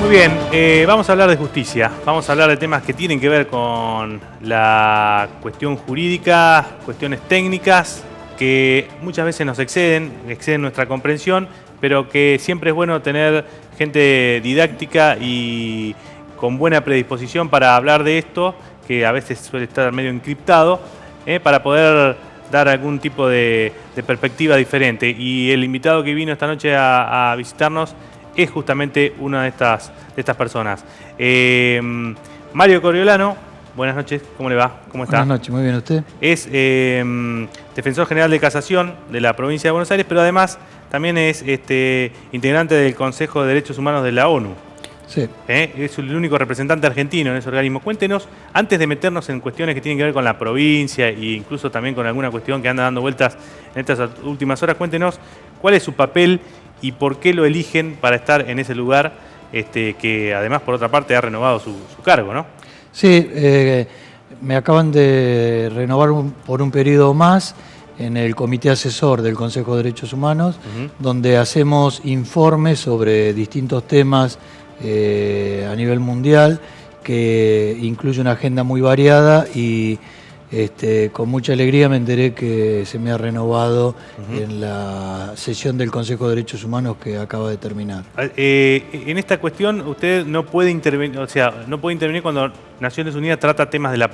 Muy bien, vamos a hablar de justicia, vamos a hablar de temas que tienen que ver con la cuestión jurídica, cuestiones técnicas que muchas veces nos exceden nuestra comprensión, pero que siempre es bueno tener gente didáctica y con buena predisposición para hablar de esto, que a veces suele estar medio encriptado, para poder dar algún tipo de perspectiva diferente. Y el invitado que vino esta noche a visitarnos es justamente una de estas personas. Mario Coriolano, buenas noches, ¿cómo le va? ¿Cómo está? Buenas noches, muy bien, ¿usted? Es defensor general de casación de la provincia de Buenos Aires, pero además también es integrante del Consejo de Derechos Humanos de la ONU. Sí. Es el único representante argentino en ese organismo. Cuéntenos, antes de meternos en cuestiones que tienen que ver con la provincia e incluso también con alguna cuestión que anda dando vueltas en estas últimas horas, cuéntenos cuál es su papel y por qué lo eligen para estar en ese lugar, que además, por otra parte, ha renovado su cargo, ¿no? Sí, me acaban de renovar por un periodo más en el Comité Asesor del Consejo de Derechos Humanos, donde hacemos informes sobre distintos temas a nivel mundial, que incluye una agenda muy variada y con mucha alegría me enteré que se me ha renovado en la sesión del Consejo de Derechos Humanos que acaba de terminar. En esta cuestión usted no puede intervenir, o sea, no puede intervenir cuando Naciones Unidas trata temas de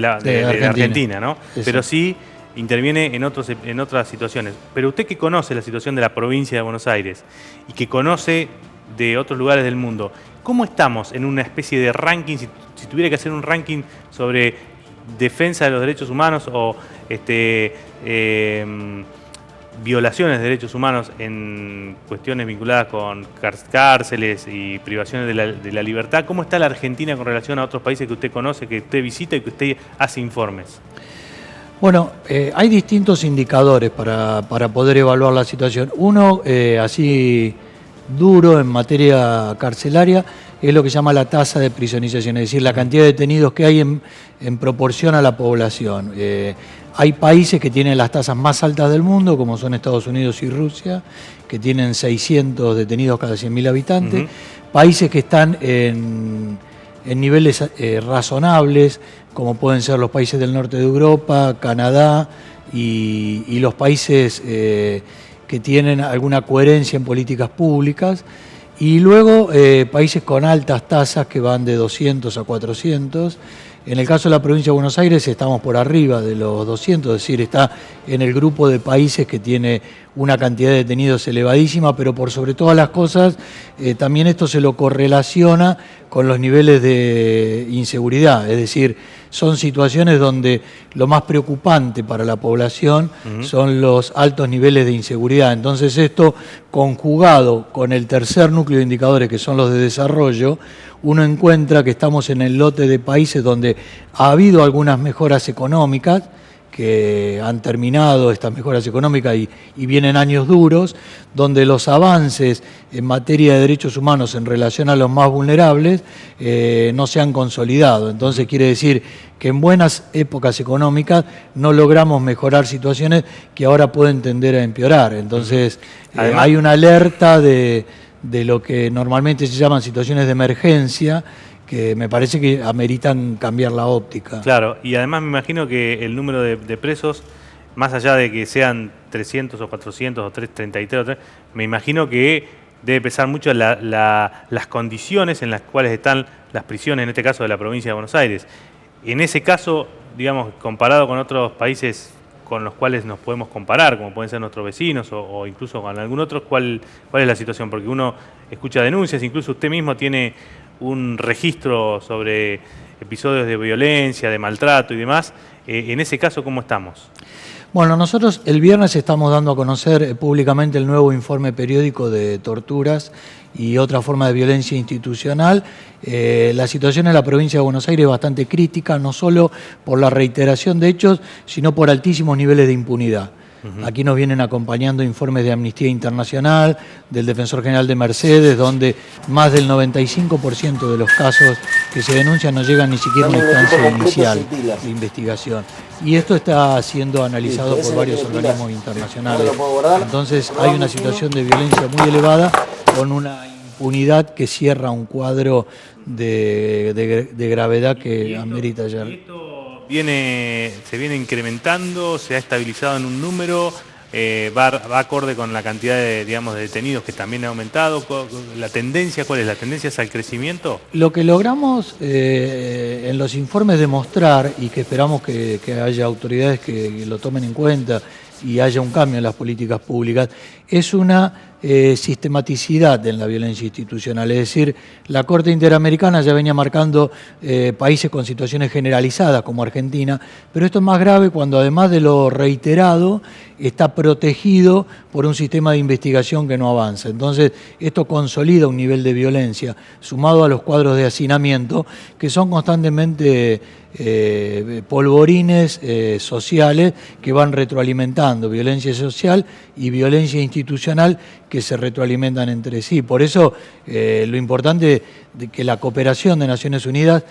Argentina, ¿no? Eso. Pero sí interviene en otras situaciones. Pero usted que conoce la situación de la provincia de Buenos Aires y que conoce de otros lugares del mundo, ¿cómo estamos en una especie de ranking, si tuviera que hacer un ranking sobre defensa de los derechos humanos o violaciones de derechos humanos en cuestiones vinculadas con cárceles y privaciones de la libertad? ¿Cómo está la Argentina con relación a otros países que usted conoce, que usted visita y que usted hace informes? Bueno, hay distintos indicadores para poder evaluar la situación. Uno, así duro en materia carcelaria, es lo que se llama la tasa de prisonización, es decir, la cantidad de detenidos que hay en proporción a la población. Hay países que tienen las tasas más altas del mundo, como son Estados Unidos y Rusia, que tienen 600 detenidos cada 100.000 habitantes. Países que están en niveles razonables, como pueden ser los países del norte de Europa, Canadá y los países que tienen alguna coherencia en políticas públicas. Y luego países con altas tasas que van de 200 a 400. En el caso de la provincia de Buenos Aires estamos por arriba de los 200, es decir, está en el grupo de países que tiene una cantidad de detenidos elevadísima, pero por sobre todas las cosas también esto se lo correlaciona con los niveles de inseguridad, es decir, son situaciones donde lo más preocupante para la población son los altos niveles de inseguridad. Entonces esto, conjugado con el tercer núcleo de indicadores, que son los de desarrollo, uno encuentra que estamos en el lote de países donde ha habido algunas mejoras económicas, que han terminado estas mejoras económicas y vienen años duros, donde los avances en materia de derechos humanos en relación a los más vulnerables no se han consolidado. Entonces quiere decir que en buenas épocas económicas no logramos mejorar situaciones que ahora pueden tender a empeorar. Entonces hay una alerta de lo que normalmente se llaman situaciones de emergencia, que me parece que ameritan cambiar la óptica. Claro, y además me imagino que el número de presos, más allá de que sean 300 o 400 o 333, me imagino que debe pesar mucho las condiciones en las cuales están las prisiones, en este caso de la provincia de Buenos Aires. En ese caso, digamos, comparado con otros países con los cuales nos podemos comparar, como pueden ser nuestros vecinos o incluso con algún otro, ¿cuál es la situación? Porque uno escucha denuncias, incluso usted mismo tiene un registro sobre episodios de violencia, de maltrato y demás. En ese caso, ¿cómo estamos? Bueno, nosotros el viernes estamos dando a conocer públicamente el nuevo informe periódico de torturas y otra forma de violencia institucional. La situación en la provincia de Buenos Aires es bastante crítica, no solo por la reiteración de hechos, sino por altísimos niveles de impunidad. Aquí nos vienen acompañando informes de Amnistía Internacional, del Defensor General de Mercedes, donde más del 95% de los casos que se denuncian no llegan ni siquiera a una instancia inicial de investigación. Y esto está siendo analizado por varios organismos internacionales. Entonces hay una situación de violencia muy elevada con una impunidad que cierra un cuadro de gravedad que amerita ¿Y ya. esto se viene incrementando, se ha estabilizado en un número? Va acorde con la cantidad de, digamos, de detenidos que también ha aumentado. ¿La tendencia cuál es? ¿La tendencia es al crecimiento? Lo que logramos en los informes demostrar, y que esperamos que haya autoridades que lo tomen en cuenta y haya un cambio en las políticas públicas, es una sistematicidad en la violencia institucional. Es decir, la Corte Interamericana ya venía marcando países con situaciones generalizadas como Argentina, pero esto es más grave cuando además de lo reiterado está protegido por un sistema de investigación que no avanza. Entonces, esto consolida un nivel de violencia sumado a los cuadros de hacinamiento que son constantemente polvorines sociales que van retroalimentando violencia social y violencia institucional que se retroalimentan entre sí. Por eso lo importante de que la cooperación de Naciones Unidas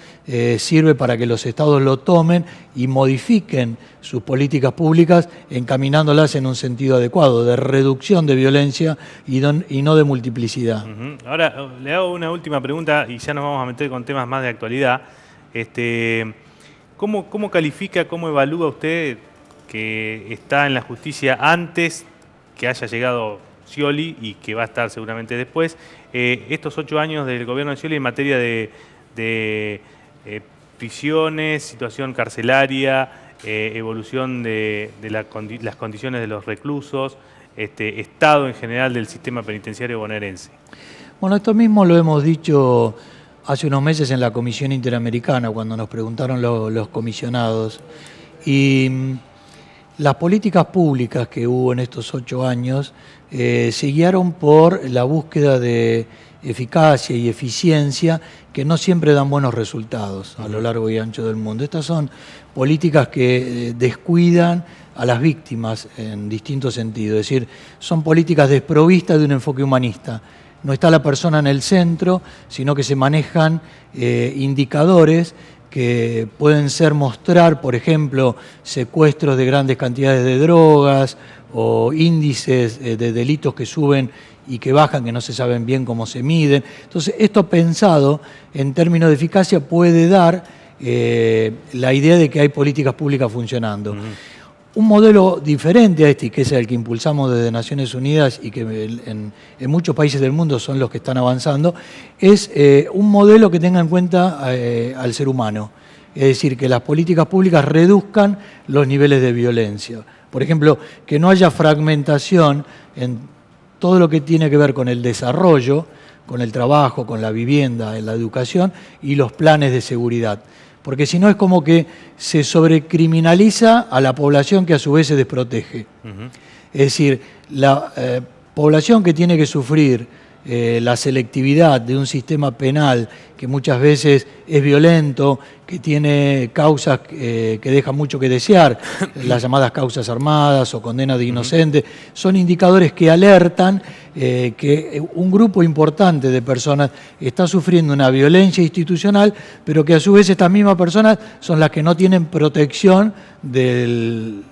sirve para que los estados lo tomen y modifiquen sus políticas públicas encaminándolas en un sentido adecuado, de reducción de violencia y no de multiplicidad. Ahora le hago una última pregunta y ya nos vamos a meter con temas más de actualidad. ¿Cómo califica, cómo evalúa usted que está en la justicia antes que haya llegado Scioli y que va a estar seguramente después, estos 8 años del gobierno de Scioli en materia de prisiones, situación carcelaria, evolución de las condiciones de los reclusos, estado en general del sistema penitenciario bonaerense? Bueno, esto mismo lo hemos dicho hace unos meses en la Comisión Interamericana, cuando nos preguntaron los comisionados. Y las políticas públicas que hubo en estos 8 años se guiaron por la búsqueda de eficacia y eficiencia que no siempre dan buenos resultados a lo largo y ancho del mundo. Estas son políticas que descuidan a las víctimas en distintos sentidos, es decir, son políticas desprovistas de un enfoque humanista. No está la persona en el centro, sino que se manejan indicadores que pueden ser mostrar, por ejemplo, secuestros de grandes cantidades de drogas o índices de delitos que suben y que bajan, que no se saben bien cómo se miden. Entonces, esto pensado en términos de eficacia puede dar la idea de que hay políticas públicas funcionando. Un modelo diferente a este, que es el que impulsamos desde Naciones Unidas y que en muchos países del mundo son los que están avanzando, es un modelo que tenga en cuenta al ser humano. Es decir, que las políticas públicas reduzcan los niveles de violencia. Por ejemplo, que no haya fragmentación en todo lo que tiene que ver con el desarrollo, con el trabajo, con la vivienda, en la educación y los planes de seguridad. Porque si no es como que se sobrecriminaliza a la población que a su vez se desprotege. Es decir, la población que tiene que sufrir la selectividad de un sistema penal que muchas veces es violento, que tiene causas que dejan mucho que desear, las llamadas causas armadas o condenas de inocentes, son indicadores que alertan que un grupo importante de personas está sufriendo una violencia institucional, pero que a su vez estas mismas personas son las que no tienen protección del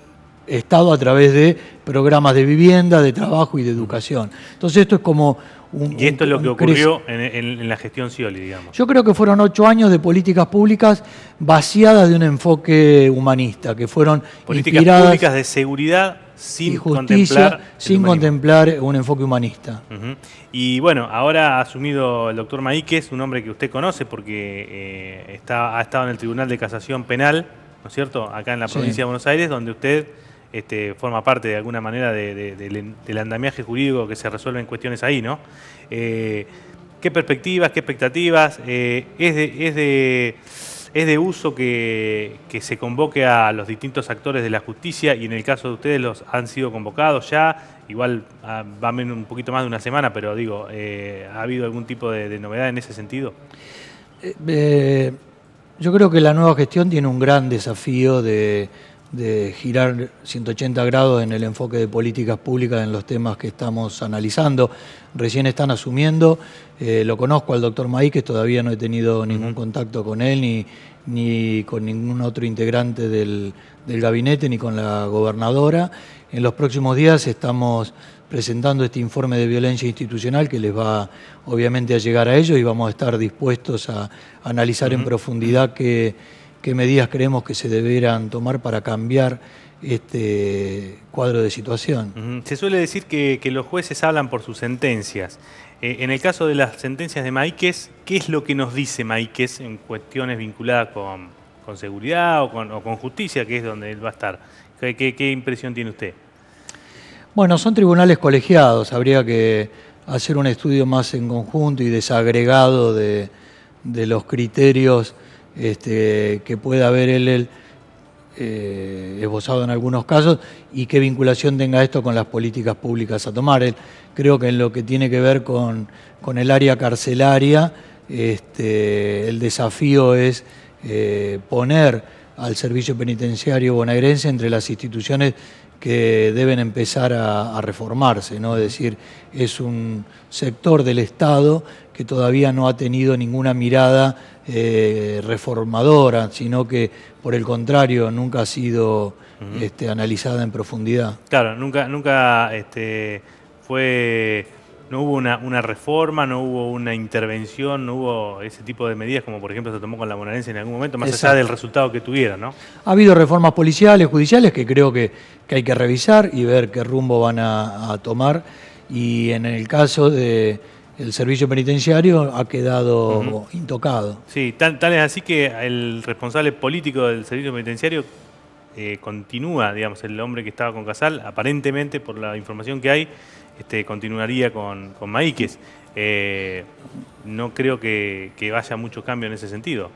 Estado a través de programas de vivienda, de trabajo y de educación. Entonces esto es como y esto es lo que ocurrió en la gestión Scioli, digamos. Yo creo que fueron 8 años de políticas públicas vaciadas de un enfoque humanista, que fueron políticas inspiradas públicas de seguridad sin justicia, sin contemplar un enfoque humanista. Y bueno, ahora ha asumido el doctor Maíquez, un hombre que usted conoce porque ha estado en el Tribunal de Casación Penal, ¿no es cierto?, acá en la provincia de Buenos Aires, donde usted forma parte de alguna manera del andamiaje jurídico que se resuelve en cuestiones ahí, ¿no? ¿Qué perspectivas, qué expectativas? ¿Es de uso que se convoque a los distintos actores de la justicia y en el caso de ustedes los han sido convocados ya? Igual va un poquito más de una semana, pero digo, ¿ha habido algún tipo de novedad en ese sentido? Yo creo que la nueva gestión tiene un gran desafío de girar 180 grados en el enfoque de políticas públicas en los temas que estamos analizando. Recién están asumiendo, lo conozco al doctor Maíquez, todavía no he tenido ningún contacto con él, ni con ningún otro integrante del gabinete, ni con la gobernadora. En los próximos días estamos presentando este informe de violencia institucional que les va obviamente a llegar a ellos, y vamos a estar dispuestos a analizar en profundidad qué medidas creemos que se deberán tomar para cambiar este cuadro de situación. Se suele decir que los jueces hablan por sus sentencias. En el caso de las sentencias de Maíquez, ¿qué es lo que nos dice Maíquez en cuestiones vinculadas con seguridad o con justicia, que es donde él va a estar? ¿Qué impresión tiene usted? Bueno, son tribunales colegiados, habría que hacer un estudio más en conjunto y desagregado de los criterios que pueda haber él esbozado en algunos casos, y qué vinculación tenga esto con las políticas públicas a tomar. Creo que en lo que tiene que ver con el área carcelaria, el desafío es poner al servicio penitenciario bonaerense entre las instituciones que deben empezar a reformarse, ¿no? Es decir, es un sector del Estado que todavía no ha tenido ninguna mirada reformadora, sino que, por el contrario, nunca ha sido analizada en profundidad. Claro, nunca no hubo una reforma, no hubo una intervención, no hubo ese tipo de medidas como por ejemplo se tomó con la bonaerense en algún momento, más allá del resultado que tuviera, ¿no? Ha habido reformas policiales, judiciales, que creo que hay que revisar y ver qué rumbo van a tomar, y en el caso del servicio penitenciario ha quedado intocado. Sí, tal es así que el responsable político del servicio penitenciario continúa, digamos, el hombre que estaba con Casal, aparentemente, por la información que hay, continuaría con Maíquez. No creo que vaya mucho cambio en ese sentido.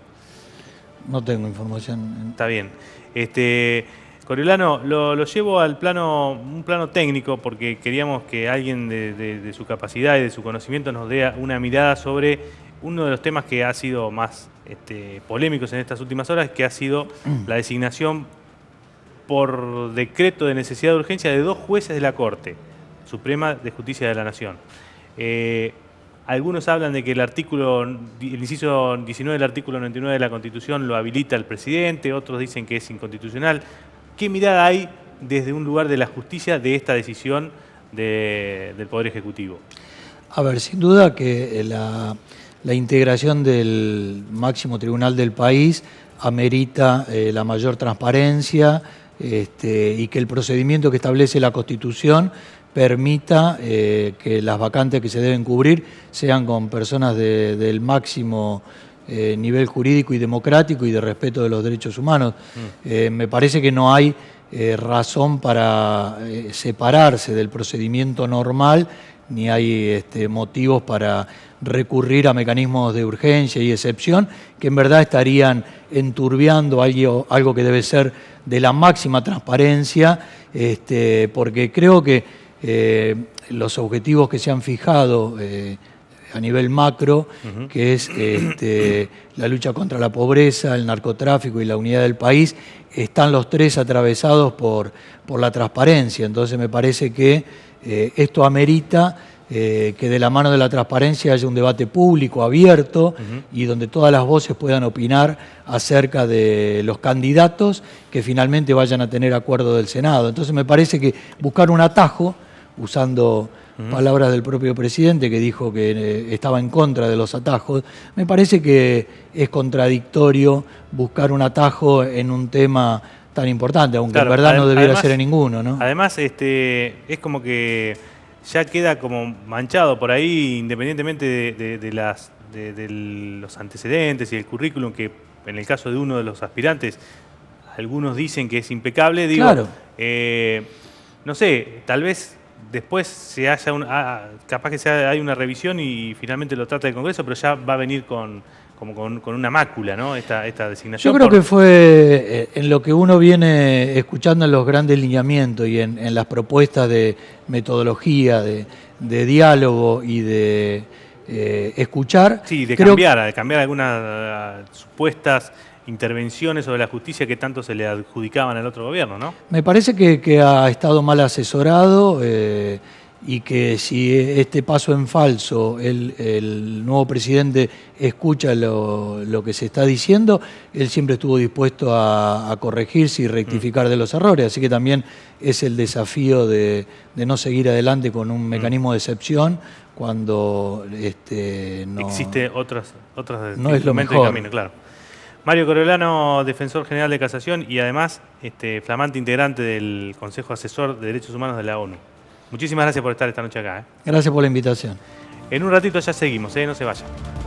No tengo información. Está bien. Coriolano, lo llevo al un plano técnico, porque queríamos que alguien de su capacidad y de su conocimiento nos dé una mirada sobre uno de los temas que ha sido más polémicos en estas últimas horas, que ha sido la designación por decreto de necesidad de urgencia de 2 jueces de la Corte Suprema de Justicia de la Nación. Algunos hablan de que el inciso 19 del artículo 99 de la Constitución lo habilita el presidente, otros dicen que es inconstitucional. ¿Qué mirada hay desde un lugar de la justicia de esta decisión del Poder Ejecutivo? A ver, sin duda que la integración del máximo tribunal del país amerita la mayor transparencia, y que el procedimiento que establece la Constitución permita que las vacantes que se deben cubrir sean con personas del máximo nivel jurídico y democrático y de respeto de los derechos humanos. Me parece que no hay razón para separarse del procedimiento normal, ni hay motivos para recurrir a mecanismos de urgencia y excepción que en verdad estarían enturbiando algo que debe ser de la máxima transparencia, porque creo que los objetivos que se han fijado a nivel macro, que es la lucha contra la pobreza, el narcotráfico y la unidad del país, están los 3 atravesados por la transparencia. Entonces me parece que esto amerita que de la mano de la transparencia haya un debate público, abierto, y donde todas las voces puedan opinar acerca de los candidatos que finalmente vayan a tener acuerdo del Senado. Entonces me parece que buscar un atajo, usando palabras del propio presidente que dijo que estaba en contra de los atajos, me parece que es contradictorio buscar un atajo en un tema tan importante, aunque claro, en verdad no debiera ser en ninguno, ¿no? Además, es como que ya queda como manchado por ahí, independientemente de los antecedentes y el currículum, que en el caso de uno de los aspirantes, algunos dicen que es impecable. Digo, claro. No sé, tal vez después se haya capaz que hay una revisión y finalmente lo trata el Congreso, pero ya va a venir con una mácula, ¿no? Esta designación. Yo creo que fue en lo que uno viene escuchando en los grandes lineamientos y en las propuestas de metodología, de diálogo y de escuchar. Sí, de cambiar algunas supuestas intervenciones sobre la justicia que tanto se le adjudicaban al otro gobierno, ¿no? Me parece que ha estado mal asesorado y que si este paso en falso el nuevo presidente escucha lo que se está diciendo, él siempre estuvo dispuesto a corregirse y rectificar de los errores, así que también es el desafío de no seguir adelante con un mecanismo de excepción cuando no existe otros no es lo instrumentos mejor. y camino, claro. Mario Coriolano, defensor general de Casación y además flamante integrante del Consejo Asesor de Derechos Humanos de la ONU. Muchísimas gracias por estar esta noche acá. Gracias por la invitación. En un ratito ya seguimos, no se vayan.